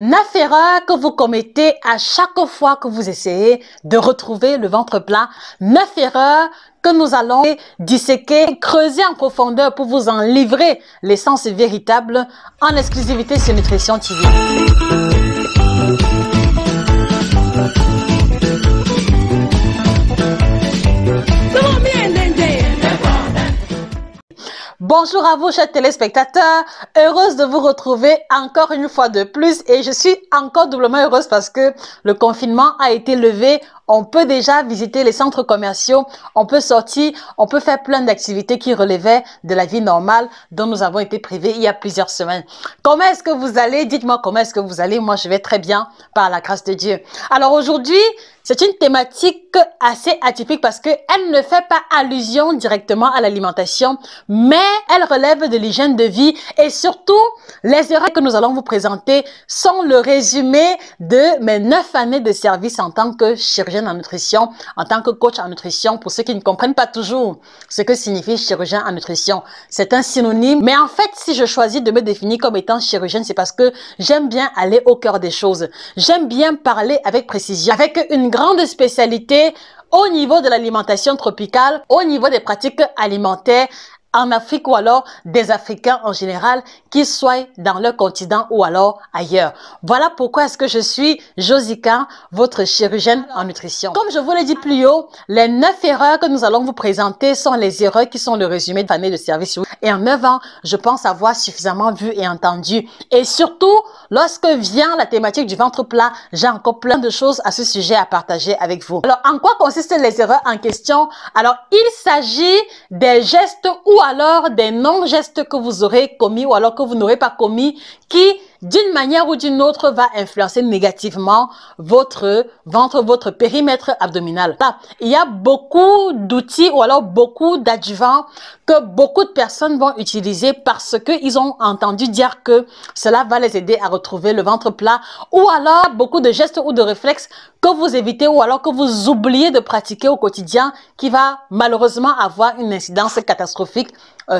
9 erreurs que vous commettez à chaque fois que vous essayez de retrouver le ventre plat. 9 erreurs que nous allons disséquer, creuser en profondeur pour vous en livrer l'essence véritable en exclusivité sur Nutrition TV. Bonjour à vous, chers téléspectateurs. Heureuse de vous retrouver encore une fois de plus et je suis encore doublement heureuse parce que le confinement a été levé. On peut déjà visiter les centres commerciaux, on peut sortir, on peut faire plein d'activités qui relevaient de la vie normale dont nous avons été privés il y a plusieurs semaines. Comment est-ce que vous allez? Dites-moi comment est-ce que vous allez. Moi, je vais très bien par la grâce de Dieu. Alors aujourd'hui, c'est une thématique assez atypique parce qu'elle ne fait pas allusion directement à l'alimentation, mais elle relève de l'hygiène de vie et surtout, les erreurs que nous allons vous présenter sont le résumé de mes 9 années de service en tant que chirurgien en nutrition, en tant que coach en nutrition. Pour ceux qui ne comprennent pas toujours ce que signifie chirurgien en nutrition, c'est un synonyme. Mais en fait, si je choisis de me définir comme étant chirurgienne, c'est parce que j'aime bien aller au cœur des choses. J'aime bien parler avec précision, avec une grande spécialité au niveau de l'alimentation tropicale, au niveau des pratiques alimentaires en Afrique ou alors des Africains en général, qu'ils soient dans leur continent ou alors ailleurs. Voilà pourquoi est-ce que je suis Josica, votre chirurgienne en nutrition. Comme je vous l'ai dit plus haut, les 9 erreurs que nous allons vous présenter sont les erreurs qui sont le résumé de l'année de service. Et en 9 ans, je pense avoir suffisamment vu et entendu. Et surtout, lorsque vient la thématique du ventre plat, j'ai encore plein de choses à ce sujet à partager avec vous. Alors, en quoi consistent les erreurs en question? Alors, il s'agit des gestes ou alors des non-gestes que vous aurez commis ou alors que vous n'aurez pas commis qui, d'une manière ou d'une autre, va influencer négativement votre ventre, votre périmètre abdominal. Là, il y a beaucoup d'outils ou alors beaucoup d'adjuvants que beaucoup de personnes vont utiliser parce qu'ils ont entendu dire que cela va les aider à retrouver le ventre plat ou alors beaucoup de gestes ou de réflexes que vous évitez ou alors que vous oubliez de pratiquer au quotidien qui va malheureusement avoir une incidence catastrophique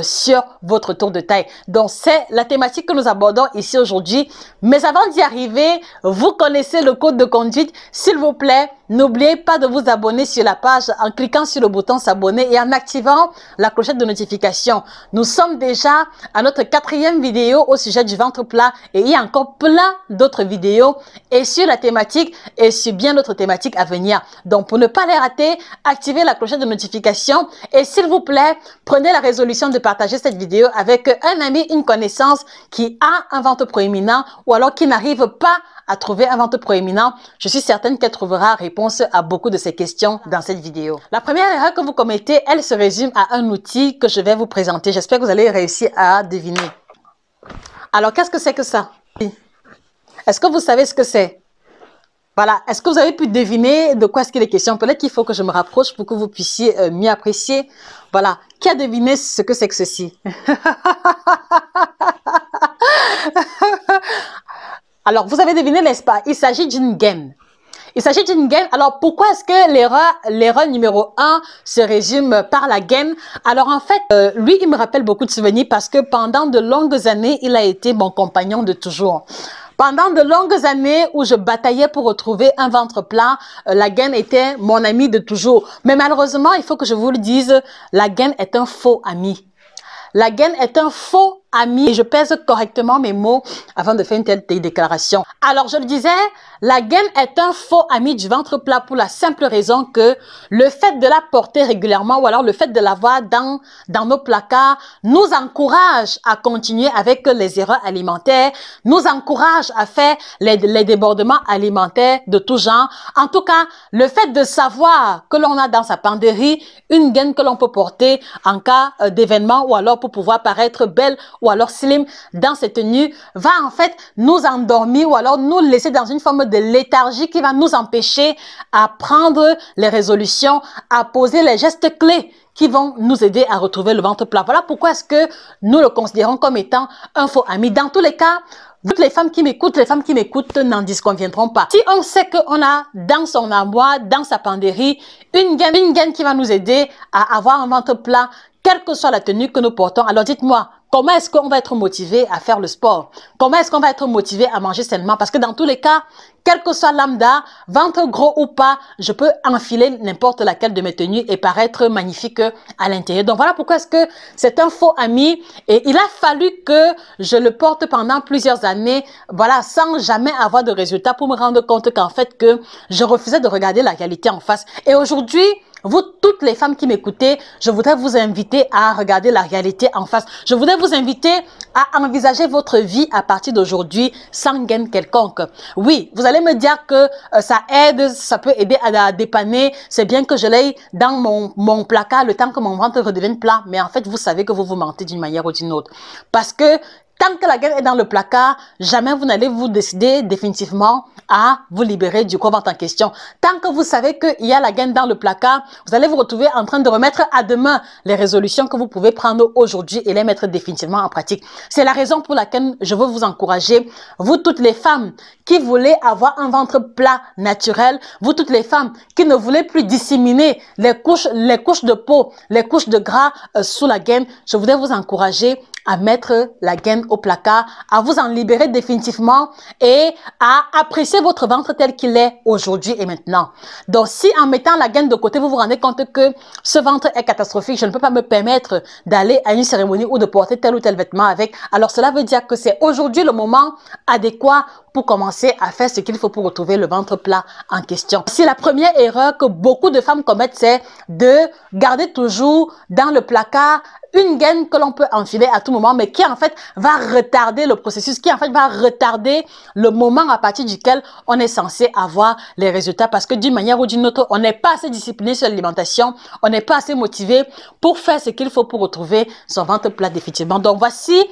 sur votre tour de taille. Donc, c'est la thématique que nous abordons ici aujourd'hui. Mais avant d'y arriver, vous connaissez le code de conduite. S'il vous plaît, n'oubliez pas de vous abonner sur la page en cliquant sur le bouton s'abonner et en activant la clochette de notification. Nous sommes déjà à notre 4e vidéo au sujet du ventre plat et il y a encore plein d'autres vidéos et sur la thématique et sur bien d'autres thématiques à venir. Donc, pour ne pas les rater, activez la clochette de notification et s'il vous plaît, prenez la résolution de partager cette vidéo avec un ami, une connaissance qui a un ventre proéminent ou alors qui n'arrive pas à trouver un ventre proéminent. Je suis certaine qu'elle trouvera réponse à beaucoup de ces questions dans cette vidéo. La première erreur que vous commettez, elle se résume à un outil que je vais vous présenter. J'espère que vous allez réussir à deviner. Alors, qu'est-ce que c'est que ça? Est-ce que vous savez ce que c'est? Voilà. Est-ce que vous avez pu deviner de quoi est-ce qu'il est question? Peut-être qu'il faut que je me rapproche pour que vous puissiez mieux apprécier. Voilà. Qui a deviné ce que c'est que ceci? Alors, vous avez deviné, n'est-ce pas? Il s'agit d'une gaine. Il s'agit d'une gaine. Alors, pourquoi est-ce que l'erreur numéro 1 se résume par la gaine? Alors, en fait, lui, il me rappelle beaucoup de souvenirs parce que pendant de longues années, il a été mon compagnon de toujours. Pendant de longues années où je bataillais pour retrouver un ventre plat, la gaine était mon ami de toujours. Mais malheureusement, il faut que je vous le dise, la gaine est un faux ami. La gaine est un faux ami et je pèse correctement mes mots avant de faire une telle déclaration. Alors, je le disais, la gaine est un faux ami du ventre plat pour la simple raison que le fait de la porter régulièrement ou alors le fait de l'avoir dans nos placards nous encourage à continuer avec les erreurs alimentaires, nous encourage à faire les débordements alimentaires de tout genre. En tout cas, le fait de savoir que l'on a dans sa penderie une gaine que l'on peut porter en cas d'événement ou alors pour pouvoir paraître belle ou alors slim dans cette tenue va en fait nous endormir ou alors nous laisser dans une forme de léthargie qui va nous empêcher à prendre les résolutions, à poser les gestes clés qui vont nous aider à retrouver le ventre plat. Voilà pourquoi est-ce que nous le considérons comme étant un faux ami. Dans tous les cas, toutes les femmes qui m'écoutent n'en disconviendront pas. Si on sait qu'on a dans son armoire, dans sa penderie, une gaine qui va nous aider à avoir un ventre plat, quelle que soit la tenue que nous portons, alors dites-moi, comment est-ce qu'on va être motivé à faire le sport? Comment est-ce qu'on va être motivé à manger sainement? Parce que dans tous les cas, quel que soit lambda, ventre gros ou pas, je peux enfiler n'importe laquelle de mes tenues et paraître magnifique à l'intérieur. Donc voilà pourquoi est-ce que c'est un faux ami et il a fallu que je le porte pendant plusieurs années, voilà, sans jamais avoir de résultats pour me rendre compte qu'en fait que je refusais de regarder la réalité en face. Et aujourd'hui, vous, toutes les femmes qui m'écoutez, je voudrais vous inviter à regarder la réalité en face. Je voudrais vous inviter à envisager votre vie à partir d'aujourd'hui sans gain quelconque. Oui, vous allez me dire que ça aide, ça peut aider à dépanner. C'est bien que je l'aie dans mon placard le temps que mon ventre redevienne plat. Mais en fait, vous savez que vous vous mentez d'une manière ou d'une autre. Parce que tant que la gaine est dans le placard, jamais vous n'allez vous décider définitivement à vous libérer du gros ventre en question. Tant que vous savez qu'il y a la gaine dans le placard, vous allez vous retrouver en train de remettre à demain les résolutions que vous pouvez prendre aujourd'hui et les mettre définitivement en pratique. C'est la raison pour laquelle je veux vous encourager, vous toutes les femmes qui voulez avoir un ventre plat naturel, vous toutes les femmes qui ne voulez plus disséminer les couches de peau, les couches de gras sous la gaine, je voudrais vous encourager à mettre la gaine au placard, à vous en libérer définitivement et à apprécier votre ventre tel qu'il est aujourd'hui et maintenant. Donc, si en mettant la gaine de côté, vous vous rendez compte que ce ventre est catastrophique, je ne peux pas me permettre d'aller à une cérémonie ou de porter tel ou tel vêtement avec, alors cela veut dire que c'est aujourd'hui le moment adéquat pour commencer à faire ce qu'il faut pour retrouver le ventre plat en question. Si la première erreur que beaucoup de femmes commettent, c'est de garder toujours dans le placard une gaine que l'on peut enfiler à tout moment, mais qui en fait va retarder le processus, qui en fait va retarder le moment à partir duquel on est censé avoir les résultats, parce que d'une manière ou d'une autre, on n'est pas assez discipliné sur l'alimentation, on n'est pas assez motivé pour faire ce qu'il faut pour retrouver son ventre plat définitivement. Donc voici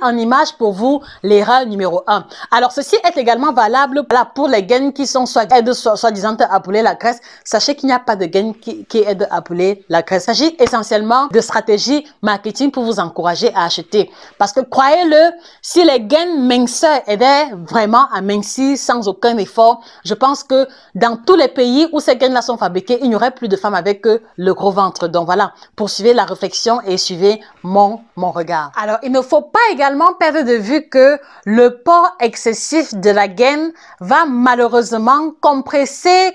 en image pour vous l'erreur numéro 1. Alors ceci est également valable pour les gaines qui sont soi-disant à brûler la graisse. Sachez qu'il n'y a pas de gaine qui aide à brûler la graisse. Il s'agit essentiellement de stratégies marketing pour vous encourager à acheter. Parce que croyez-le, si les gaines minceurs aidaient vraiment à mincir sans aucun effort, je pense que dans tous les pays où ces gaines-là sont fabriquées, il n'y aurait plus de femmes avec le gros ventre. Donc voilà, poursuivez la réflexion et suivez mon regard. Alors, il ne faut pas également perdre de vue que le port excessif de la gaine va malheureusement compresser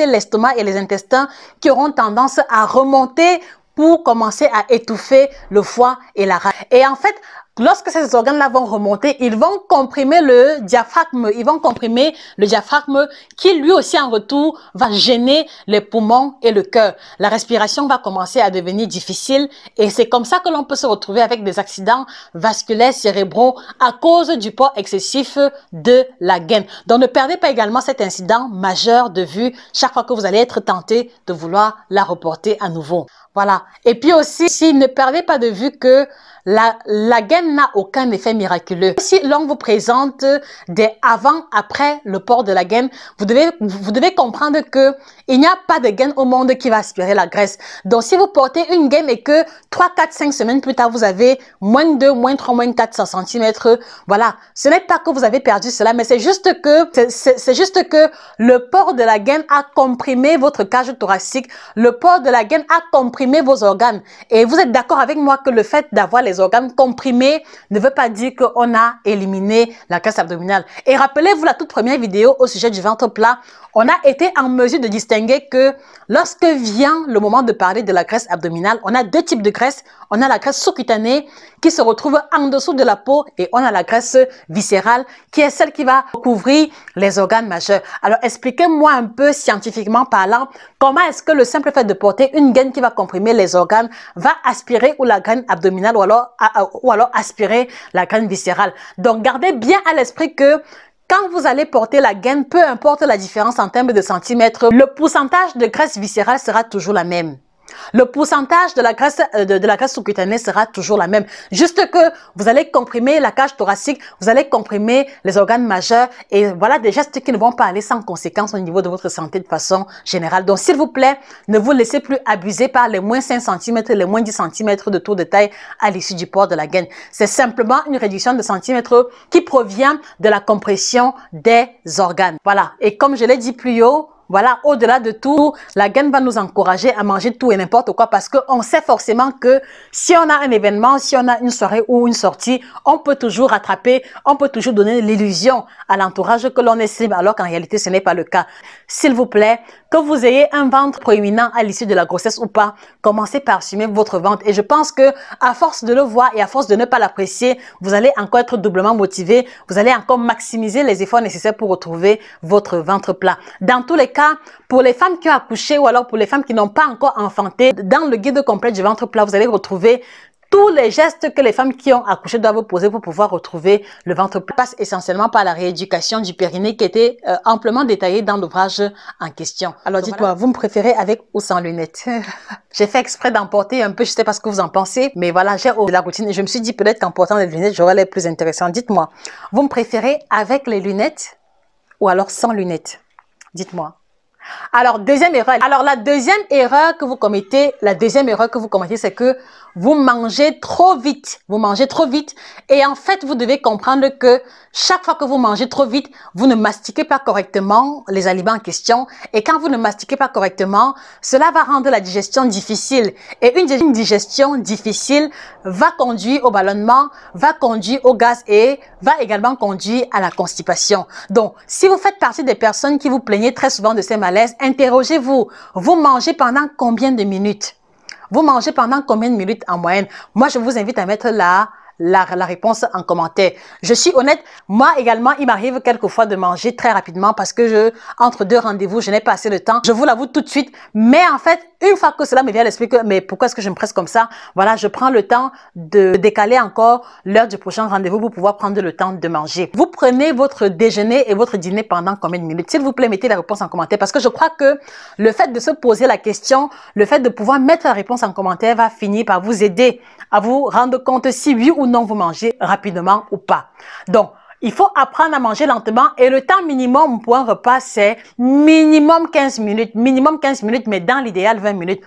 l'estomac et les intestins qui auront tendance à remonter pour commencer à étouffer le foie et la rage. Et en fait, lorsque ces organes-là vont remonter, ils vont comprimer le diaphragme. Ils vont comprimer le diaphragme qui, lui aussi, en retour, va gêner les poumons et le cœur. La respiration va commencer à devenir difficile et c'est comme ça que l'on peut se retrouver avec des accidents vasculaires cérébraux à cause du poids excessif de la gaine. Donc, ne perdez pas également cet incident majeur de vue chaque fois que vous allez être tenté de vouloir la reporter à nouveau. Voilà. Et puis aussi, ne perdez pas de vue que la gaine n'a aucun effet miraculeux. Si l'on vous présente des avant-après le port de la gaine, vous devez comprendre que il n'y a pas de gaine au monde qui va aspirer la graisse. Donc, si vous portez une gaine et que 3, 4, 5 semaines plus tard, vous avez moins 2, moins 3, moins 4 cm, voilà. Ce n'est pas que vous avez perdu cela, mais c'est juste que le port de la gaine a comprimé votre cage thoracique. Le port de la gaine a comprimé vos organes. Et vous êtes d'accord avec moi que le fait d'avoir les organes comprimés ne veut pas dire qu'on a éliminé la graisse abdominale. Et rappelez-vous la toute première vidéo au sujet du ventre plat, on a été en mesure de distinguer que lorsque vient le moment de parler de la graisse abdominale, on a deux types de graisse. On a la graisse sous-cutanée qui se retrouve en dessous de la peau et on a la graisse viscérale qui est celle qui va couvrir les organes majeurs. Alors, expliquez-moi un peu scientifiquement parlant, comment est-ce que le simple fait de porter une gaine qui va comprimer les organes va aspirer ou la graine abdominale ou alors aspirer la graine viscérale. Donc, gardez bien à l'esprit que quand vous allez porter la gaine, peu importe la différence en termes de centimètres, le pourcentage de graisse viscérale sera toujours la même. Le pourcentage de la graisse sous-cutanée sera toujours la même. Juste que vous allez comprimer la cage thoracique, vous allez comprimer les organes majeurs et voilà des gestes qui ne vont pas aller sans conséquence au niveau de votre santé de façon générale. Donc, s'il vous plaît, ne vous laissez plus abuser par les moins 5 cm, les moins 10 cm de tour de taille à l'issue du port de la gaine. C'est simplement une réduction de centimètres qui provient de la compression des organes. Voilà. Et comme je l'ai dit plus haut, voilà, au-delà de tout, la gaine va nous encourager à manger tout et n'importe quoi parce qu'on sait forcément que si on a un événement, si on a une soirée ou une sortie, on peut toujours rattraper, on peut toujours donner l'illusion à l'entourage que l'on est slim alors qu'en réalité ce n'est pas le cas. S'il vous plaît, que vous ayez un ventre proéminent à l'issue de la grossesse ou pas, commencez par assumer votre ventre. Et je pense que à force de le voir et à force de ne pas l'apprécier, vous allez encore être doublement motivé, vous allez encore maximiser les efforts nécessaires pour retrouver votre ventre plat. Dans tous les cas, pour les femmes qui ont accouché ou alors pour les femmes qui n'ont pas encore enfanté, dans le guide complet du ventre plat, vous allez retrouver tous les gestes que les femmes qui ont accouché doivent poser pour pouvoir retrouver le ventre plat. Passe essentiellement par la rééducation du périnée qui était amplement détaillée dans l'ouvrage en question. Alors dites-moi, vous me préférez avec ou sans lunettes? J'ai fait exprès d'emporter un peu, je sais pas ce que vous en pensez, mais voilà, j'ai la routine et je me suis dit peut-être qu'en portant les lunettes, j'aurais les plus intéressants. Dites-moi, vous me préférez avec les lunettes ou alors sans lunettes? Dites-moi. Alors, deuxième erreur. Alors, la deuxième erreur que vous commettez, c'est que vous mangez trop vite. Vous mangez trop vite. Et en fait, vous devez comprendre que chaque fois que vous mangez trop vite, vous ne mastiquez pas correctement les aliments en question. Et quand vous ne mastiquez pas correctement, cela va rendre la digestion difficile. Et une digestion difficile va conduire au ballonnement, va conduire au gaz et va également conduire à la constipation. Donc, si vous faites partie des personnes qui vous plaignez très souvent de ces malaises, interrogez-vous. Vous mangez pendant combien de minutes? Vous mangez pendant combien de minutes en moyenne? Moi, je vous invite à mettre la réponse en commentaire. Je suis honnête, moi également, il m'arrive quelquefois de manger très rapidement parce que entre deux rendez-vous, je n'ai pas assez de temps. Je vous l'avoue tout de suite. Mais en fait, une fois que cela me vient à l'esprit que, mais pourquoi est-ce que je me presse comme ça? Voilà, je prends le temps de décaler encore l'heure du prochain rendez-vous pour pouvoir prendre le temps de manger. Vous prenez votre déjeuner et votre dîner pendant combien de minutes? S'il vous plaît, mettez la réponse en commentaire parce que je crois que le fait de se poser la question, le fait de pouvoir mettre la réponse en commentaire va finir par vous aider à vous rendre compte si oui ou non vous mangez rapidement ou pas. Donc, il faut apprendre à manger lentement et le temps minimum pour un repas, c'est minimum 15 minutes. Minimum 15 minutes, mais dans l'idéal 20 minutes.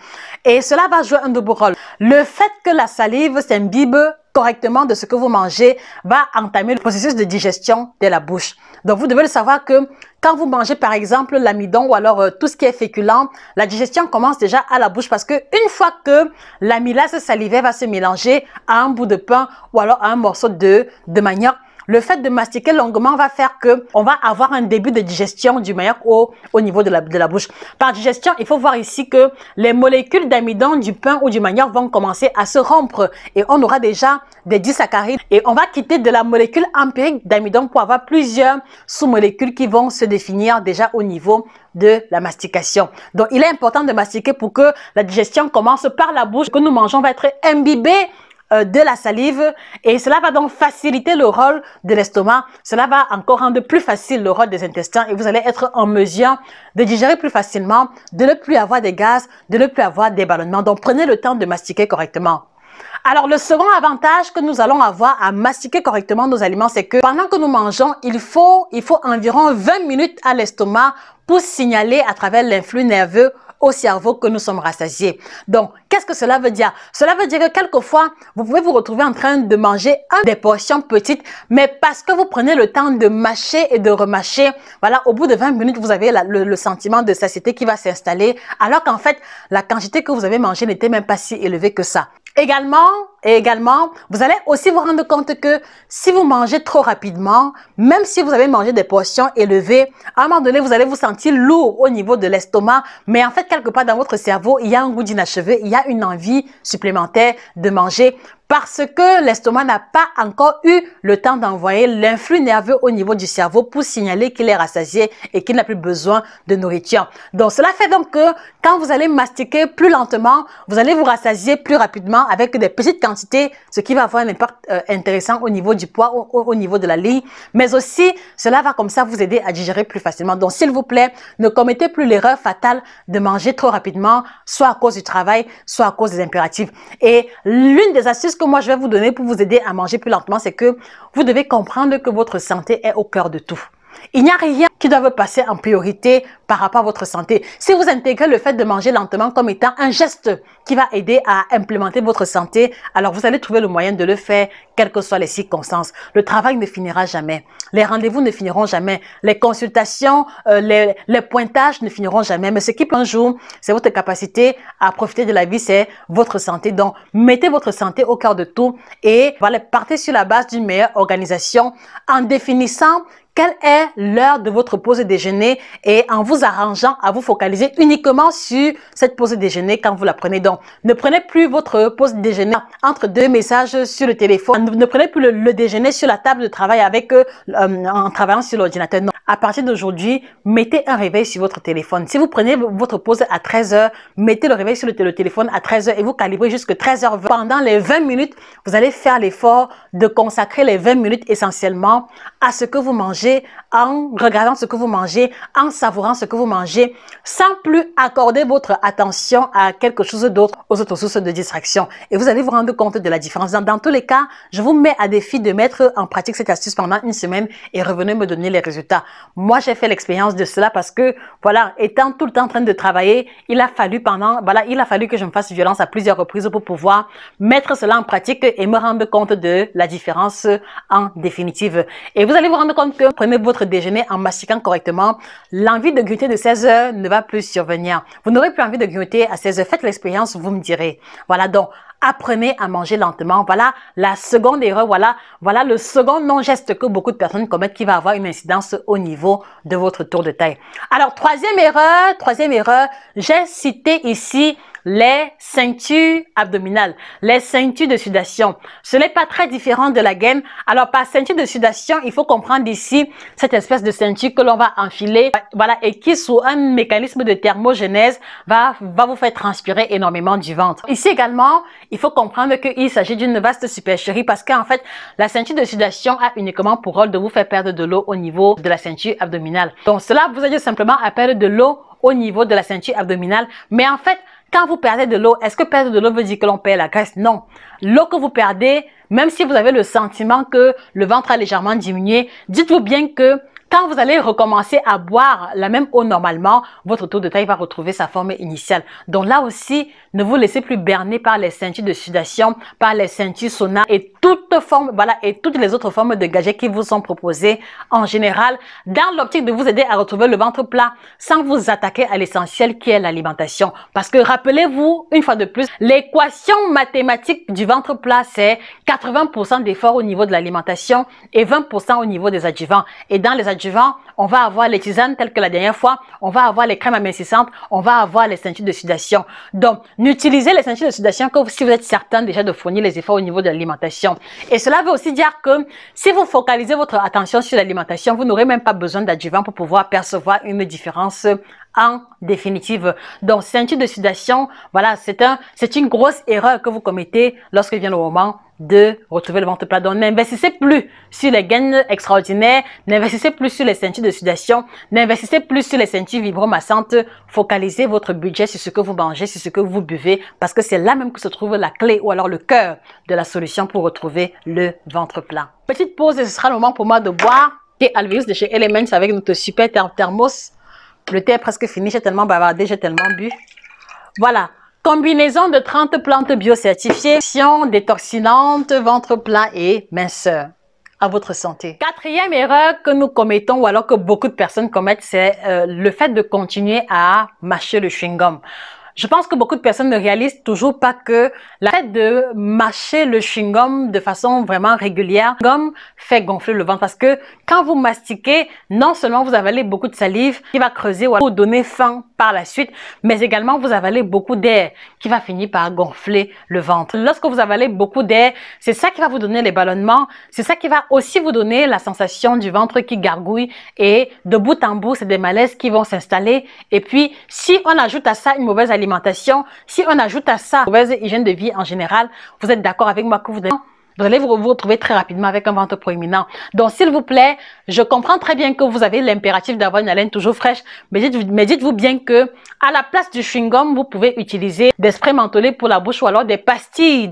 Et cela va jouer un double rôle. Le fait que la salive s'imbibe correctement de ce que vous mangez va entamer le processus de digestion de la bouche. Donc, vous devez le savoir que quand vous mangez par exemple l'amidon ou alors tout ce qui est féculent, la digestion commence déjà à la bouche parce que une fois que l'amylase salivaire va se mélanger à un bout de pain ou alors à un morceau de manioc, le fait de mastiquer longuement va faire que on va avoir un début de digestion du manioc au niveau de la bouche. Par digestion, il faut voir ici que les molécules d'amidon du pain ou du manioc vont commencer à se rompre et on aura déjà des disaccharides et on va quitter de la molécule empirique d'amidon pour avoir plusieurs sous-molécules qui vont se définir déjà au niveau de la mastication. Donc, il est important de mastiquer pour que la digestion commence par la bouche, que nous mangeons va être imbibé de la salive et cela va donc faciliter le rôle de l'estomac. Cela va encore rendre plus facile le rôle des intestins et vous allez être en mesure de digérer plus facilement, de ne plus avoir des gaz, de ne plus avoir des ballonnements. Donc, prenez le temps de mastiquer correctement. Alors, le second avantage que nous allons avoir à mastiquer correctement nos aliments, c'est que pendant que nous mangeons, il faut environ 20 minutes à l'estomac pour signaler à travers l'influx nerveux au cerveau que nous sommes rassasiés. Donc, qu'est-ce que cela veut dire? Cela veut dire que quelquefois, vous pouvez vous retrouver en train de manger des portions petites, mais parce que vous prenez le temps de mâcher et de remâcher, voilà, au bout de 20 minutes, vous avez le sentiment de satiété qui va s'installer, alors qu'en fait, la quantité que vous avez mangée n'était même pas si élevée que ça. Également, vous allez aussi vous rendre compte que si vous mangez trop rapidement, même si vous avez mangé des portions élevées, à un moment donné, vous allez vous sentir lourd au niveau de l'estomac, mais en fait, quelque part dans votre cerveau, il y a un goût d'inachevé, il y a une envie supplémentaire de manger parce que l'estomac n'a pas encore eu le temps d'envoyer l'influx nerveux au niveau du cerveau pour signaler qu'il est rassasié et qu'il n'a plus besoin de nourriture. Donc, cela fait donc que quand vous allez mastiquer plus lentement, vous allez vous rassasier plus rapidement avec des petites quantités, ce qui va avoir un impact intéressant au niveau du poids, au niveau de la ligne, mais aussi, cela va comme ça vous aider à digérer plus facilement. Donc, s'il vous plaît, ne commettez plus l'erreur fatale de manger trop rapidement, soit à cause du travail, soit à cause des impératifs. Et l'une des astuces que moi je vais vous donner pour vous aider à manger plus lentement, c'est que vous devez comprendre que votre santé est au cœur de tout. Il n'y a rien qui doit passer en priorité par rapport à votre santé. Si vous intégrez le fait de manger lentement comme étant un geste qui va aider à implémenter votre santé, alors vous allez trouver le moyen de le faire, quelles que soient les circonstances. Le travail ne finira jamais. Les rendez-vous ne finiront jamais. Les consultations, les pointages ne finiront jamais. Mais ce qui peut un jour, c'est votre capacité à profiter de la vie, c'est votre santé. Donc, mettez votre santé au cœur de tout et voilà, partez sur la base d'une meilleure organisation en définissant quelle est l'heure de votre pause déjeuner et en vous arrangeant à vous focaliser uniquement sur cette pause déjeuner quand vous la prenez. Donc, ne prenez plus votre pause déjeuner entre deux messages sur le téléphone. Ne prenez plus le déjeuner sur la table de travail avec en travaillant sur l'ordinateur. Non. À partir d'aujourd'hui, mettez un réveil sur votre téléphone. Si vous prenez votre pause à 13 h, mettez le réveil sur le téléphone à 13 h et vous calibrez jusqu'à 13 h 20. Pendant les 20 minutes, vous allez faire l'effort de consacrer les 20 minutes essentiellement à ce que vous mangez, en regardant ce que vous mangez, en savourant ce que vous mangez, sans plus accorder votre attention à quelque chose d'autre, aux autres sources de distraction. Et vous allez vous rendre compte de la différence. Dans tous les cas, je vous mets à défi de mettre en pratique cette astuce pendant une semaine et revenez me donner les résultats. Moi, j'ai fait l'expérience de cela parce que, voilà, étant tout le temps en train de travailler, il a fallu que je me fasse violence à plusieurs reprises pour pouvoir mettre cela en pratique et me rendre compte de la différence en définitive. Et vous allez vous rendre compte que prenez votre déjeuner en mastiquant correctement, l'envie de grignoter de 16 h ne va plus survenir. Vous n'aurez plus envie de grignoter à 16 h. Faites l'expérience, vous me direz. Voilà, donc, apprenez à manger lentement. Voilà la seconde erreur, voilà le second non-geste que beaucoup de personnes commettent qui va avoir une incidence au niveau de votre tour de taille. Alors, troisième erreur, j'ai cité ici les ceintures abdominales, les ceintures de sudation. Ce n'est pas très différent de la gaine. Alors, par ceinture de sudation, il faut comprendre ici cette espèce de ceinture que l'on va enfiler, voilà, et qui, sous un mécanisme de thermogénèse, va vous faire transpirer énormément du ventre. Ici également, il faut comprendre qu'il s'agit d'une vaste supercherie parce qu'en fait, la ceinture de sudation a uniquement pour rôle de vous faire perdre de l'eau au niveau de la ceinture abdominale. Donc, cela vous aide simplement à perdre de l'eau au niveau de la ceinture abdominale. Mais en fait, quand vous perdez de l'eau, est-ce que perdre de l'eau veut dire que l'on perd la graisse? Non. L'eau que vous perdez, même si vous avez le sentiment que le ventre a légèrement diminué, dites-vous bien que quand vous allez recommencer à boire la même eau normalement, votre tour de taille va retrouver sa forme initiale. Donc là aussi, ne vous laissez plus berner par les ceintures de sudation, par les ceintures sauna et toutes les autres formes de gadgets qui vous sont proposées en général dans l'optique de vous aider à retrouver le ventre plat sans vous attaquer à l'essentiel qui est l'alimentation. Parce que rappelez-vous, une fois de plus, l'équation mathématique du ventre plat, c'est 80% d'efforts au niveau de l'alimentation et 20% au niveau des adjuvants. Et dans les adjuvants, on va avoir les tisanes telles que la dernière fois, on va avoir les crèmes amincissantes, on va avoir les ceintures de sudation. Donc, n'utilisez les ceintures de sudation que si vous êtes certain déjà de fournir les efforts au niveau de l'alimentation. Et cela veut aussi dire que si vous focalisez votre attention sur l'alimentation, vous n'aurez même pas besoin d'adjuvants pour pouvoir percevoir une différence en définitive. Donc, ceinture de sudation, voilà, c'est une grosse erreur que vous commettez lorsque vient le moment de retrouver le ventre plat. Donc, n'investissez plus sur les gaines extraordinaires, n'investissez plus sur les ceintures de sudation, n'investissez plus sur les ceintures vibromassantes. Focalisez votre budget sur ce que vous mangez, sur ce que vous buvez, parce que c'est là même que se trouve la clé ou alors le cœur de la solution pour retrouver le ventre plat. Petite pause et ce sera le moment pour moi de boire thé Alvéus de chez Elements avec notre super thermos. Le thé est presque fini, j'ai tellement bavardé, j'ai tellement bu. Voilà. Combinaison de 30 plantes biocertifiées, détoxinante, ventre plat et minceur. À votre santé. Quatrième erreur que nous commettons ou alors que beaucoup de personnes commettent, c'est le fait de continuer à mâcher le chewing-gum. Je pense que beaucoup de personnes ne réalisent toujours pas que le fait de mâcher le chewing-gum de façon vraiment régulière, le chewing-gum fait gonfler le ventre parce que quand vous mastiquez, non seulement vous avalez beaucoup de salive qui va creuser ou vous donner faim par la suite, mais également vous avalez beaucoup d'air qui va finir par gonfler le ventre. Lorsque vous avalez beaucoup d'air, c'est ça qui va vous donner les ballonnements, c'est ça qui va aussi vous donner la sensation du ventre qui gargouille et de bout en bout, c'est des malaises qui vont s'installer. Et puis, si on ajoute à ça une mauvaise alimentation, si on ajoute à ça une mauvaise hygiène de vie en général, vous êtes d'accord avec moi que vous devez vous allez vous retrouver très rapidement avec un ventre proéminent. Donc, s'il vous plaît, je comprends très bien que vous avez l'impératif d'avoir une haleine toujours fraîche, mais dites-vous bien que à la place du chewing-gum, vous pouvez utiliser des sprays mentholés pour la bouche ou alors des pastilles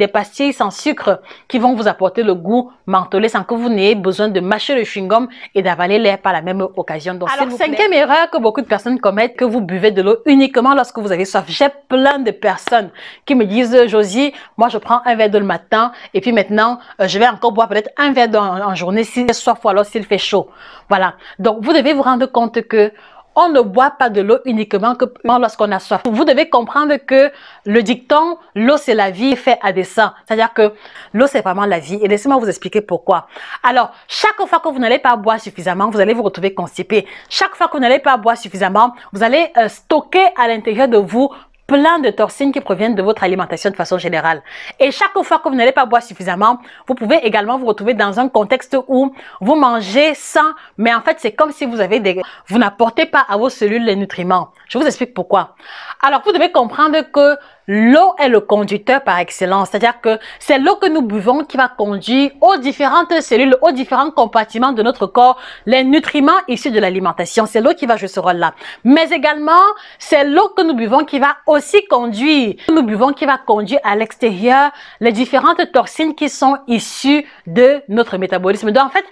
sans sucre qui vont vous apporter le goût mentholé sans que vous n'ayez besoin de mâcher le chewing-gum et d'avaler l'air par la même occasion. Donc, alors, cinquième erreur que beaucoup de personnes commettent, que vous buvez de l'eau uniquement lorsque vous avez soif. J'ai plein de personnes qui me disent, Josie, moi je prends un verre d'eau le matin et puis maintenant je vais encore boire peut-être un verre d'eau en journée s'il fait soif ou alors s'il fait chaud. Voilà. Donc, vous devez vous rendre compte que on ne boit pas de l'eau uniquement que lorsqu'on a soif. Vous devez comprendre que le dicton « l'eau c'est la vie » est fait à dessein. C'est-à-dire que l'eau c'est vraiment la vie. Et laissez-moi vous expliquer pourquoi. Alors, chaque fois que vous n'allez pas boire suffisamment, vous allez vous retrouver constipé. Chaque fois que vous n'allez pas boire suffisamment, vous allez stocker à l'intérieur de vous plein de toxines qui proviennent de votre alimentation de façon générale. Et chaque fois que vous n'allez pas boire suffisamment, vous pouvez également vous retrouver dans un contexte où vous mangez sans, mais en fait, c'est comme si vous n'apportez pas à vos cellules les nutriments. Je vous explique pourquoi. Alors, vous devez comprendre que l'eau est le conducteur par excellence, c'est-à-dire que c'est l'eau que nous buvons qui va conduire aux différentes cellules, aux différents compartiments de notre corps, les nutriments issus de l'alimentation. C'est l'eau qui va jouer ce rôle-là. Mais également, c'est l'eau que nous buvons qui va aussi conduire, à l'extérieur les différentes toxines qui sont issues de notre métabolisme. Donc, en fait,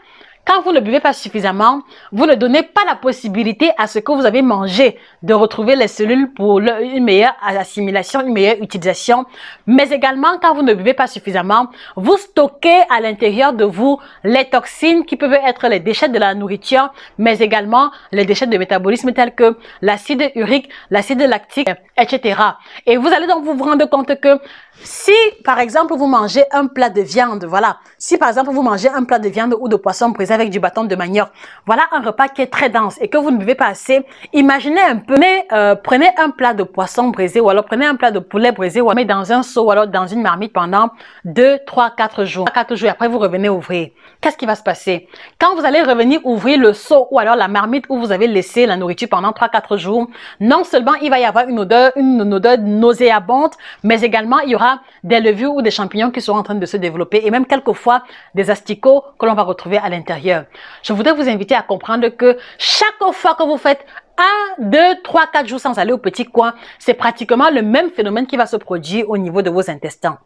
quand vous ne buvez pas suffisamment, vous ne donnez pas la possibilité à ce que vous avez mangé de retrouver les cellules pour une meilleure assimilation, une meilleure utilisation. Mais également, quand vous ne buvez pas suffisamment, vous stockez à l'intérieur de vous les toxines qui peuvent être les déchets de la nourriture, mais également les déchets de métabolisme tels que l'acide urique, l'acide lactique, etc. Et vous allez donc vous rendre compte que si, par exemple, vous mangez un plat de viande, voilà. Si, par exemple, vous mangez un plat de viande ou de poisson braisé avec du bâton de manioc, voilà un repas qui est très dense et que vous ne buvez pas assez. Imaginez un peu, prenez un plat de poisson braisé ou alors prenez un plat de poulet braisé ou alors dans un seau ou alors dans une marmite pendant 2, 3, 4 jours. 4 jours et après, vous revenez ouvrir. Qu'est-ce qui va se passer? Quand vous allez revenir ouvrir le seau ou alors la marmite où vous avez laissé la nourriture pendant 3, 4 jours, non seulement il va y avoir une odeur nauséabonde, mais également il y aura des levures ou des champignons qui sont en train de se développer et même quelquefois des asticots que l'on va retrouver à l'intérieur. Je voudrais vous inviter à comprendre que chaque fois que vous faites 1, 2, 3, 4 jours sans aller au petit coin, c'est pratiquement le même phénomène qui va se produire au niveau de vos intestins.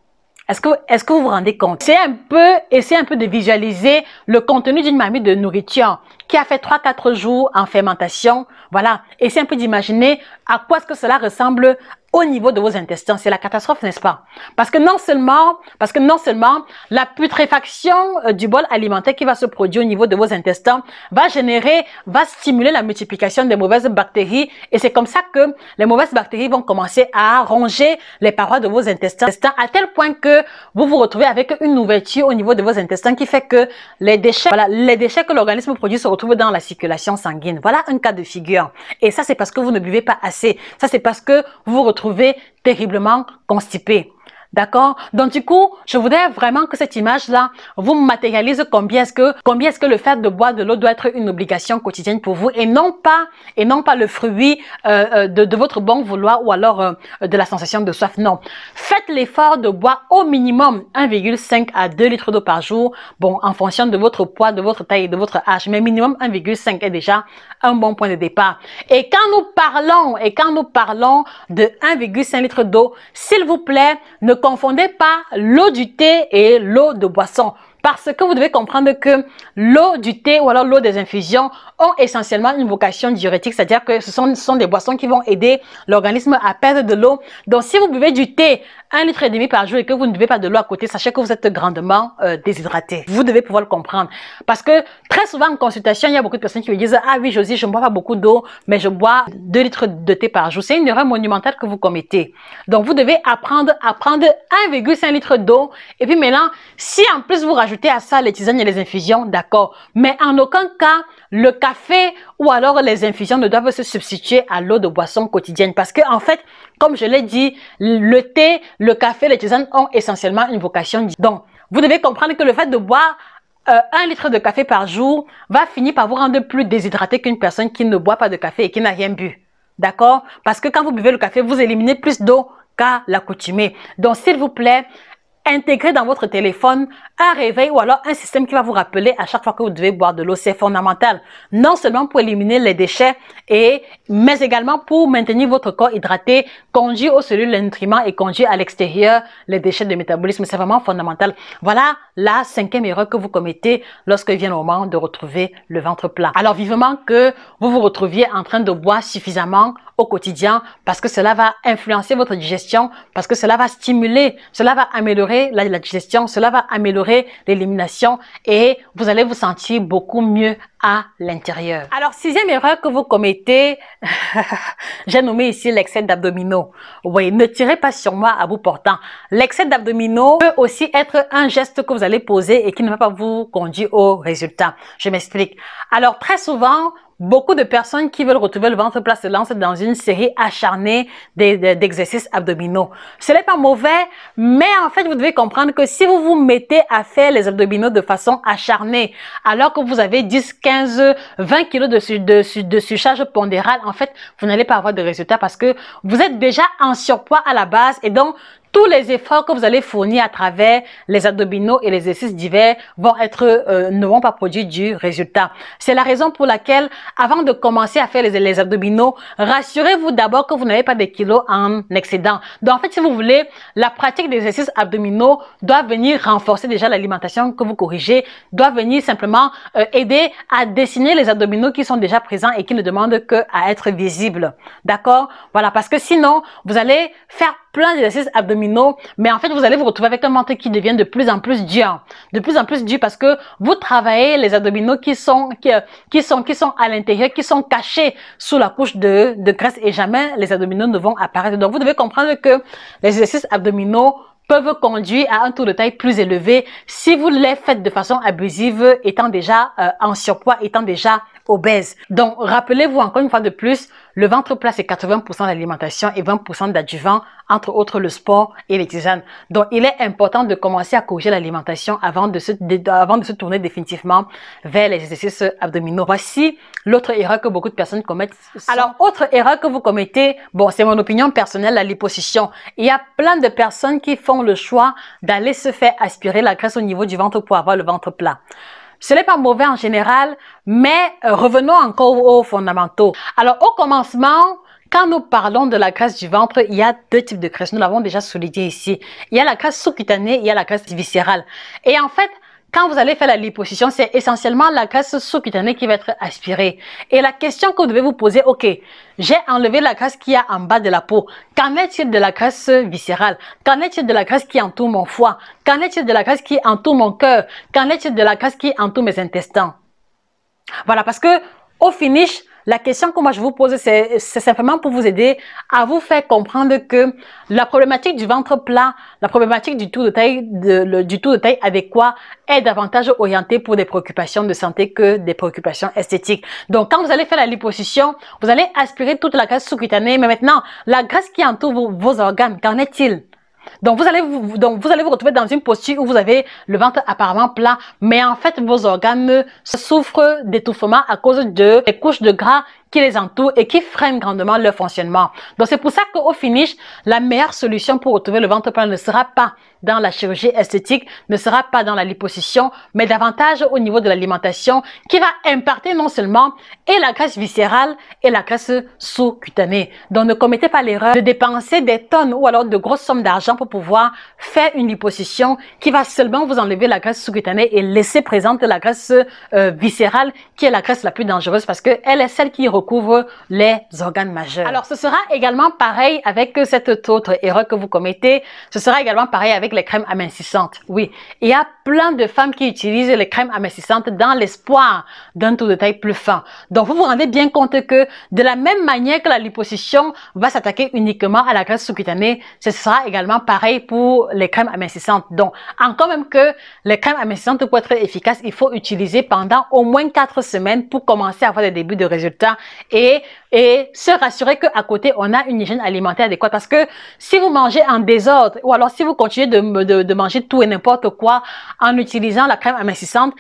Est-ce que vous vous rendez compte? Essayez un peu de visualiser le contenu d'une marmite de nourriture qui a fait 3-4 jours en fermentation. Voilà. Essayez un peu d'imaginer à quoi est-ce que cela ressemble au niveau de vos intestins. C'est la catastrophe, n'est-ce pas? Parce que non seulement la putréfaction du bol alimentaire qui va se produire au niveau de vos intestins va stimuler la multiplication des mauvaises bactéries et c'est comme ça que les mauvaises bactéries vont commencer à ronger les parois de vos intestins à tel point que vous vous retrouvez avec une ouverture au niveau de vos intestins qui fait que les déchets que l'organisme produit se retrouvent dans la circulation sanguine. Voilà un cas de figure. Et ça, c'est parce que vous ne buvez pas assez. Ça, c'est parce que vous vous retrouvez terriblement constipé. D'accord? Donc, du coup, je voudrais vraiment que cette image-là vous matérialise combien est-ce que le fait de boire de l'eau doit être une obligation quotidienne pour vous et non pas le fruit de votre bon vouloir ou alors de la sensation de soif. Non. Faites l'effort de boire au minimum 1,5 à 2 litres d'eau par jour. Bon, en fonction de votre poids, de votre taille et de votre âge. Mais minimum 1,5 est déjà un bon point de départ. Et quand nous parlons de 1,5 litres d'eau, s'il vous plaît, ne confondez pas l'eau du thé et l'eau de boisson. Parce que vous devez comprendre que l'eau du thé ou alors l'eau des infusions ont essentiellement une vocation diurétique, c'est-à-dire que ce sont des boissons qui vont aider l'organisme à perdre de l'eau. Donc, si vous buvez du thé 1,5 litre par jour et que vous ne buvez pas de l'eau à côté, sachez que vous êtes grandement déshydraté. Vous devez pouvoir le comprendre. Parce que très souvent en consultation, il y a beaucoup de personnes qui me disent « Ah oui, Josie, je ne bois pas beaucoup d'eau, mais je bois 2 litres de thé par jour. » C'est une erreur monumentale que vous commettez. Donc, vous devez apprendre à prendre 1,5 litre d'eau. Et puis maintenant, si en plus vous rajoutez à ça les tisanes et les infusions, d'accord. Mais en aucun cas, le café ou alors les infusions ne doivent se substituer à l'eau de boisson quotidienne. Parce que en fait, comme je l'ai dit, le thé, le café, les tisanes ont essentiellement une vocation. Donc, vous devez comprendre que le fait de boire 1 litre de café par jour va finir par vous rendre plus déshydraté qu'une personne qui ne boit pas de café et qui n'a rien bu. D'accord? Parce que quand vous buvez le café, vous éliminez plus d'eau qu'à l'accoutumée. Donc, s'il vous plaît, intégrer dans votre téléphone un réveil ou alors un système qui va vous rappeler à chaque fois que vous devez boire de l'eau. C'est fondamental. Non seulement pour éliminer les déchets, mais également pour maintenir votre corps hydraté, conduire aux cellules les nutriments et conduire à l'extérieur les déchets de métabolisme. C'est vraiment fondamental. Voilà la 5e erreur que vous commettez lorsque vient le moment de retrouver le ventre plat. Alors vivement que vous vous retrouviez en train de boire suffisamment au quotidien parce que cela va influencer votre digestion, parce que cela va stimuler, cela va améliorer la digestion, cela va améliorer l'élimination et vous allez vous sentir beaucoup mieux à l'intérieur. Alors, 6e erreur que vous commettez, j'ai nommé ici l'excès d'abdominaux. Oui, ne tirez pas sur moi à bout portant. L'excès d'abdominaux peut aussi être un geste que vous allez poser et qui ne va pas vous conduire au résultat. Je m'explique. Alors, très souvent, beaucoup de personnes qui veulent retrouver le ventre plat se lancent dans une série acharnée d'exercices abdominaux. Ce n'est pas mauvais, mais en fait, vous devez comprendre que si vous vous mettez à faire les abdominaux de façon acharnée, alors que vous avez 10, 15, 20 kilos de surcharge pondérale, en fait, vous n'allez pas avoir de résultats parce que vous êtes déjà en surpoids à la base et donc, tous les efforts que vous allez fournir à travers les abdominaux et les exercices divers ne vont pas produire du résultat. C'est la raison pour laquelle, avant de commencer à faire les abdominaux, rassurez-vous d'abord que vous n'avez pas des kilos en excédent. Donc, en fait, si vous voulez, la pratique des exercices abdominaux doit venir renforcer déjà l'alimentation que vous corrigez, doit venir simplement aider à dessiner les abdominaux qui sont déjà présents et qui ne demandent qu'à être visibles. D'accord? Voilà, parce que sinon, vous allez faire plein d'exercices abdominaux, mais en fait, vous allez vous retrouver avec un ventre qui devient de plus en plus dur. De plus en plus dur parce que vous travaillez les abdominaux qui sont à l'intérieur, qui sont cachés sous la couche de graisse et jamais les abdominaux ne vont apparaître. Donc, vous devez comprendre que les exercices abdominaux peuvent conduire à un taux de taille plus élevé si vous les faites de façon abusive, étant déjà en surpoids, étant déjà obèse. Donc, rappelez-vous encore une fois de plus, le ventre plat, c'est 80% d'alimentation et 20% d'adjuvants, entre autres le sport et les tisanes. Donc, il est important de commencer à corriger l'alimentation avant de se tourner définitivement vers les exercices abdominaux. Voici l'autre erreur que beaucoup de personnes commettent. Alors, autre erreur que vous commettez, bon, c'est mon opinion personnelle, la liposuction. Il y a plein de personnes qui font le choix d'aller se faire aspirer la graisse au niveau du ventre pour avoir le ventre plat. Ce n'est pas mauvais en général, mais revenons encore aux fondamentaux. Alors, au commencement, quand nous parlons de la graisse du ventre, il y a deux types de graisse. Nous l'avons déjà souligné ici. Il y a la graisse sous-cutanée, il y a la graisse viscérale. Et en fait, quand vous allez faire la liposuction, c'est essentiellement la graisse sous-cutanée qui va être aspirée. Et la question que vous devez vous poser, ok, j'ai enlevé la graisse qui est en bas de la peau. Qu'en est-il de la graisse viscérale? Qu'en est-il de la graisse qui entoure mon foie? Qu'en est-il de la graisse qui entoure mon cœur? Qu'en est-il de la graisse qui entoure mes intestins? Voilà, parce que au finish, la question que moi je vous pose, c'est simplement pour vous aider à vous faire comprendre que la problématique du ventre plat, la problématique du taux de taille adéquat est davantage orientée pour des préoccupations de santé que des préoccupations esthétiques. Donc, quand vous allez faire la liposuction, vous allez aspirer toute la graisse sous-cutanée, mais maintenant, la graisse qui entoure vos organes, qu'en est-il? Donc, vous allez vous retrouver dans une posture où vous avez le ventre apparemment plat, mais en fait, vos organes souffrent d'étouffement à cause des couches de gras qui les entourent et qui freinent grandement leur fonctionnement. Donc, c'est pour ça qu'au finish, la meilleure solution pour retrouver le ventre plat ne sera pas dans la chirurgie esthétique, ne sera pas dans la liposuction, mais davantage au niveau de l'alimentation qui va imparter non seulement et la graisse viscérale et la graisse sous-cutanée. Donc, ne commettez pas l'erreur de dépenser des tonnes ou alors de grosses sommes d'argent pour pouvoir faire une liposuction qui va seulement vous enlever la graisse sous-cutanée et laisser présente la graisse viscérale qui est la graisse la plus dangereuse parce qu'elle est celle qui recouvre les organes majeurs. Alors, ce sera également pareil avec cette autre erreur que vous commettez. Ce sera également pareil avec les crèmes amincissantes. Oui, il y a plein de femmes qui utilisent les crèmes amincissantes dans l'espoir d'un taux de taille plus fin. Donc, vous vous rendez bien compte que de la même manière que la liposuction va s'attaquer uniquement à la graisse sous-cutanée, ce sera également pareil pour les crèmes amincissantes. Donc, encore même que les crèmes amincissantes pour être efficaces, il faut utiliser pendant au moins 4 semaines pour commencer à avoir des débuts de résultats. Et et se rassurer qu'à côté, on a une hygiène alimentaire adéquate. Parce que si vous mangez en désordre ou alors si vous continuez de manger tout et n'importe quoi en utilisant la crème amincissante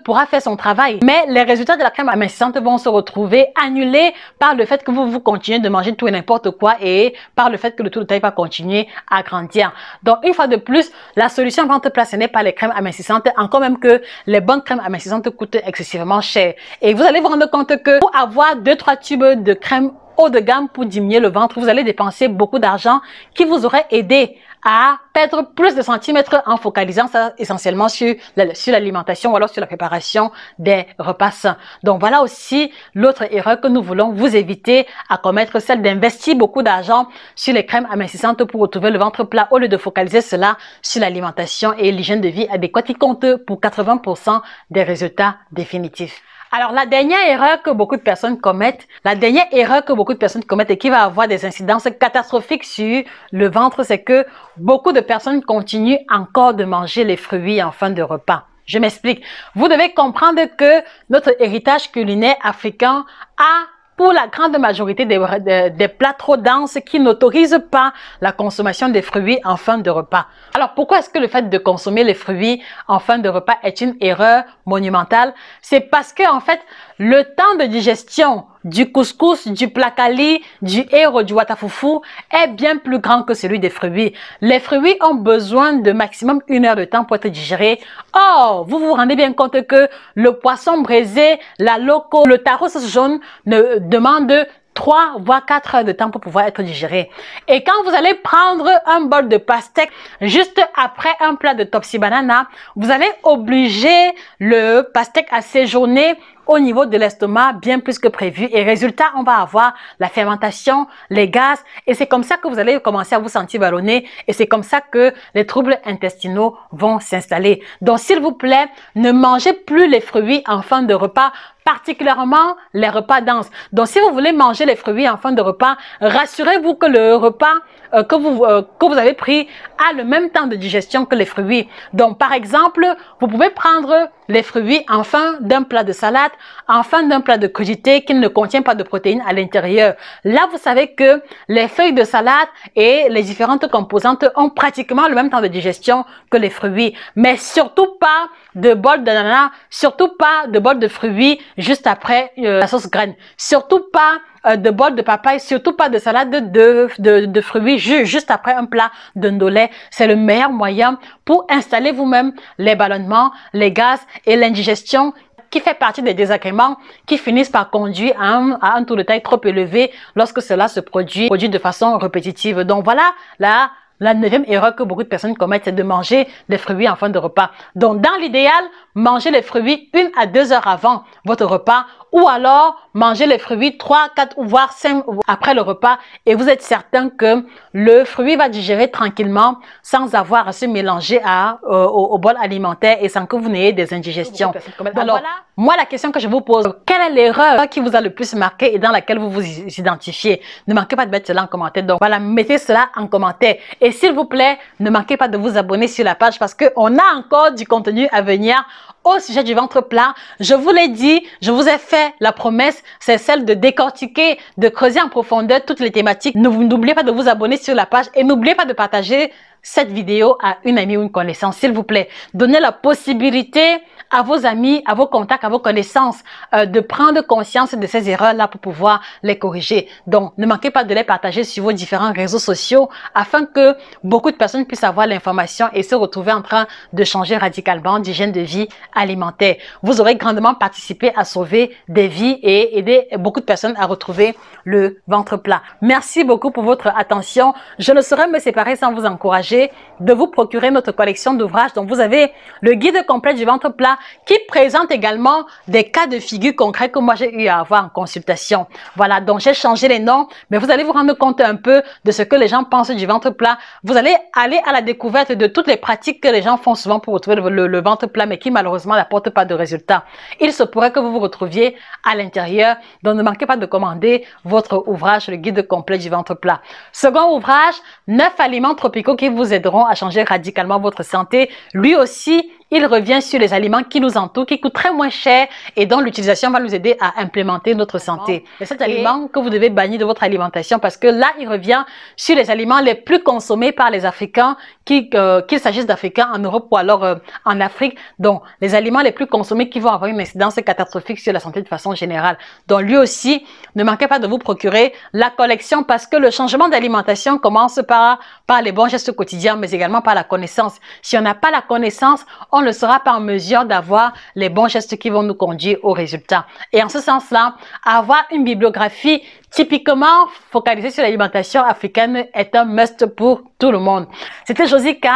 pourra faire son travail. Mais les résultats de la crème amincissante vont se retrouver annulés par le fait que vous continuez de manger tout et n'importe quoi et par le fait que le taux de taille va continuer à grandir. Donc, une fois de plus, la solution ventre plat, ce n'est pas les crèmes amincissantes, encore même que les bonnes crèmes amincissantes coûtent excessivement cher. Et vous allez vous rendre compte que pour avoir 2-3 tubes de crème haut de gamme pour diminuer le ventre, vous allez dépenser beaucoup d'argent qui vous aurait aidé à perdre plus de centimètres en focalisant ça essentiellement sur l'alimentation ou alors sur la préparation des repas sains. Donc voilà aussi l'autre erreur que nous voulons vous éviter à commettre, celle d'investir beaucoup d'argent sur les crèmes amincissantes pour retrouver le ventre plat au lieu de focaliser cela sur l'alimentation et l'hygiène de vie adéquate qui compte pour 80% des résultats définitifs. Alors, la dernière erreur que beaucoup de personnes commettent et qui va avoir des incidences catastrophiques sur le ventre, c'est que beaucoup de personnes continuent encore de manger les fruits en fin de repas. Je m'explique. Vous devez comprendre que notre héritage culinaire africain a pour la grande majorité des plats trop denses qui n'autorisent pas la consommation des fruits en fin de repas. Alors, pourquoi est-ce que le fait de consommer les fruits en fin de repas est une erreur monumentale? C'est parce que, en fait, le temps de digestion du couscous, du plakali, du héro, du watafoufou est bien plus grand que celui des fruits. Les fruits ont besoin de maximum 1 heure de temps pour être digérés. Or, vous vous rendez bien compte que le poisson braisé, la loco, le taro jaune ne demande 3 voire 4 heures de temps pour pouvoir être digéré. Et quand vous allez prendre un bol de pastèque juste après un plat de topsi banana, vous allez obliger le pastèque à séjourner au niveau de l'estomac bien plus que prévu et résultat, on va avoir la fermentation, les gaz et c'est comme ça que vous allez commencer à vous sentir ballonné et c'est comme ça que les troubles intestinaux vont s'installer. Donc, s'il vous plaît, ne mangez plus les fruits en fin de repas, particulièrement les repas denses. Donc, si vous voulez manger les fruits en fin de repas, rassurez-vous que le repas que vous avez pris a le même temps de digestion que les fruits. Donc, par exemple, vous pouvez prendre les fruits en fin d'un plat de salade, en fin d'un plat de crudité qui ne contient pas de protéines à l'intérieur. Là, vous savez que les feuilles de salade et les différentes composantes ont pratiquement le même temps de digestion que les fruits. Mais surtout pas de bol d'ananas, surtout pas de bol de fruits juste après la sauce graine. Surtout pas de bol de papaye, surtout pas de salade de fruits juste après un plat de ndolé. C'est le meilleur moyen pour installer vous-même les ballonnements, les gaz et l'indigestion qui fait partie des désagréments qui finissent par conduire à un taux de taille trop élevé lorsque cela se produit de façon répétitive. Donc voilà la 9e erreur que beaucoup de personnes commettent, c'est de manger des fruits en fin de repas. Donc, dans l'idéal, mangez les fruits 1 à 2 heures avant votre repas ou alors mangez les fruits 3, 4 ou voire 5 après le repas et vous êtes certain que le fruit va digérer tranquillement sans avoir à se mélanger au bol alimentaire et sans que vous n'ayez des indigestions. Alors, voilà, moi, la question que je vous pose, quelle est l'erreur qui vous a le plus marqué et dans laquelle vous vous identifiez? Ne manquez pas de mettre cela en commentaire. Donc, voilà, mettez cela en commentaire. Et s'il vous plaît, ne manquez pas de vous abonner sur la page parce qu'on a encore du contenu à venir au sujet du ventre plat. Je vous l'ai dit, je vous ai fait la promesse, c'est celle de décortiquer, de creuser en profondeur toutes les thématiques. N'oubliez pas de vous abonner sur la page et n'oubliez pas de partager cette vidéo à une amie ou une connaissance, s'il vous plaît. Donnez la possibilité à vos amis, à vos contacts, à vos connaissances de prendre conscience de ces erreurs-là pour pouvoir les corriger. Donc, ne manquez pas de les partager sur vos différents réseaux sociaux afin que beaucoup de personnes puissent avoir l'information et se retrouver en train de changer radicalement d'hygiène de vie alimentaire. Vous aurez grandement participé à sauver des vies et aider beaucoup de personnes à retrouver le ventre plat. Merci beaucoup pour votre attention. Je ne saurais me séparer sans vous encourager de vous procurer notre collection d'ouvrages. Donc, vous avez le guide complet du ventre plat qui présente également des cas de figure concrets que moi j'ai eu à avoir en consultation. Voilà, donc j'ai changé les noms, mais vous allez vous rendre compte un peu de ce que les gens pensent du ventre plat. Vous allez aller à la découverte de toutes les pratiques que les gens font souvent pour retrouver le ventre plat, mais qui malheureusement n'apportent pas de résultats. Il se pourrait que vous vous retrouviez à l'intérieur, donc ne manquez pas de commander votre ouvrage, le guide complet du ventre plat. Second ouvrage, 9 aliments tropicaux qui vous aideront à changer radicalement votre santé. Lui aussi, il revient sur les aliments qui nous entourent, qui coûtent très moins cher et dont l'utilisation va nous aider à implémenter notre santé. C'est cet aliment que vous devez bannir de votre alimentation parce que là, il revient sur les aliments les plus consommés par les Africains, qu'il s'agisse d'Africains en Europe ou alors en Afrique. Donc, les aliments les plus consommés qui vont avoir une incidence catastrophique sur la santé de façon générale. Donc, lui aussi, ne manquez pas de vous procurer la collection parce que le changement d'alimentation commence par les bons gestes quotidiens, mais également par la connaissance. Si on n'a pas la connaissance, on ne sera pas en mesure d'avoir les bons gestes qui vont nous conduire au résultat. Et en ce sens-là, avoir une bibliographie typiquement focalisée sur l'alimentation africaine est un must pour tout le monde. C'était Josie K,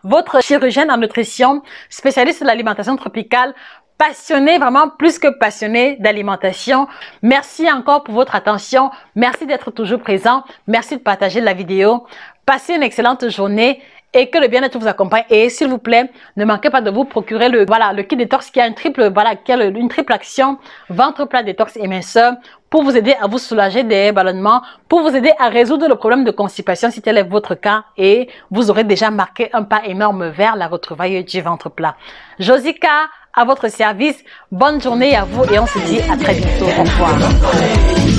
votre chirurgienne en nutrition, spécialiste de l'alimentation tropicale, passionné, vraiment plus que passionné d'alimentation. Merci encore pour votre attention. Merci d'être toujours présent. Merci de partager la vidéo. Passez une excellente journée et que le bien-être vous accompagne. Et s'il vous plaît, ne manquez pas de vous procurer le kit détox qui a une triple action, ventre plat, détox et minceur, pour vous aider à vous soulager des ballonnements, pour vous aider à résoudre le problème de constipation si tel est votre cas, et vous aurez déjà marqué un pas énorme vers la retrouvaille du ventre plat. Josie K, à votre service. Bonne journée à vous et on se dit à très bientôt. Au revoir.